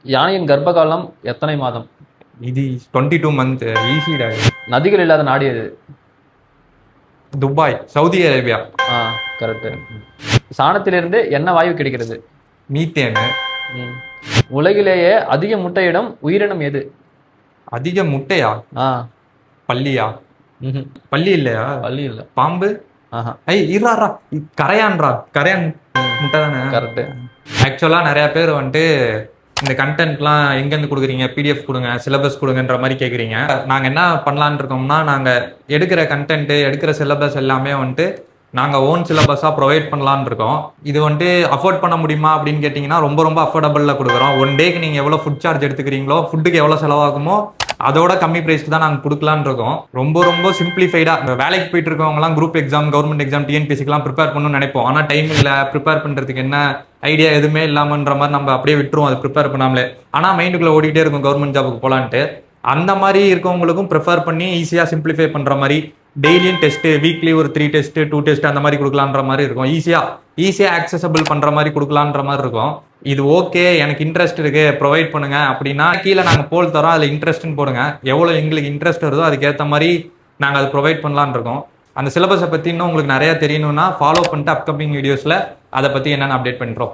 யானையின் கர்ப்ப காலம் எத்தனை மாதம்? இது 22 மந்த் ஈஸிடா. நதிகள் இல்லாத நாடு எது? Dubai, Saudi Arabia. கரெக்ட். சாணத்திலிருந்து என்ன வாயு கிடைக்கிறது? மீத்தேனு. உலகிலேயே அதிக முட்டையிடம் உயிரினம் எது? அதிக முட்டையா? பள்ளியா? பள்ளி இல்லையா? பள்ளி இல்ல. பாம்பு? இறாரா, கரையான்ரா, கரையான் முட்டை தானே. கரெக்ட். ஆக்சுவலா நிறைய பேர் வந்துட்டு இந்த கண்டென்ட்லாம் எங்கேருந்து கொடுக்குறீங்க, பிடிஎஃப் கொடுங்க, சிலபஸ் கொடுங்கன்ற மாதிரி கேட்குறீங்க. நாங்கள் என்ன பண்ணலான் இருக்கோம்னா, நாங்கள் எடுக்கிற கண்டென்ட்டு, எடுக்கிற சிலபஸ் எல்லாமே வந்துட்டு நாங்கள் ஓன் சிலபஸாக ப்ரொவைட் பண்ணலான்னு இருக்கோம். இது வந்துட்டு அஃபோர்ட் பண்ண முடியுமா அப்படின்னு கேட்டிங்கன்னா ரொம்ப ரொம்ப அஃபோர்டபுளில் கொடுக்குறோம். ஒன் டேக்கு நீங்கள் எவ்வளோ ஃபுட் சார்ஜ் எடுத்துக்கிறீங்களோ, ஃபுட்டுக்கு எவ்வளோ செலவாகுமோ அதோட கம்மி ப்ரைஸ்க்கு தான் நாங்கள் கொடுக்கலான்னு இருக்கோம். ரொம்ப ரொம்ப சிம்பிளிஃபைடாக வேலைக்கு போயிட்டு இருக்கவங்கலாம் குரூப் எக்ஸாம், கவர்மெண்ட் எக்ஸாம், டிஎன்பிஎஸ்சிக்கெலாம் ப்ரிப்பேர் பண்ணணும்னு நினைப்போம். ஆனால் டைம் இல்லை, ப்ரிப்பேர் பண்ணுறதுக்கு என்ன ஐடியா எதுவுமே இல்லாமன்ற மாதிரி நம்ம அப்படியே விட்டுருவோம் அதை ப்ரிப்பேர் பண்ணாமலே. ஆனால் மைண்டுக்குள்ளே ஓடிட்டே இருக்கும் கவர்மெண்ட் ஜாபுக்கு போகலான்ட்டு. அந்த மாதிரி இருக்கவங்களுக்கும் ப்ரிஃபர் பண்ணி ஈஸியாக சிம்பிளிஃபை பண்ணுற மாதிரி டெய்லியும் டெஸ்ட்டு, வீக்லி ஒரு 3 டெஸ்ட்டு 2 டெஸ்ட் அந்த மாதிரி கொடுக்கலான்ற மாதிரி இருக்கும். ஈஸியாக ஆக்சசபிள் பண்ணுற மாதிரி கொடுக்கலான்ற மாதிரி இருக்கும். இது ஓகே, எனக்கு இன்ட்ரெஸ்ட் இருக்கு, ப்ரொவைட் பண்ணுங்க அப்படின்னா கீழே நாங்கள் போல் தரோம், அதில் இன்ட்ரெஸ்ட்னு போடுங்க. எவ்வளோ எங்களுக்கு இன்ட்ரெஸ்ட் வருதோ அதுக்கேற்ற மாதிரி நாங்கள் அதை ப்ரொவைட் பண்ணலான்னு இருக்கோம். அந்த சிலபஸை பற்றி இன்னும் உங்களுக்கு நிறையா தெரியணும்னா ஃபாலோ பண்ணிட்டு அப்கமிங் வீடியோஸில் அதை பற்றி என்னென்ன அப்டேட் பண்ணுறோம்.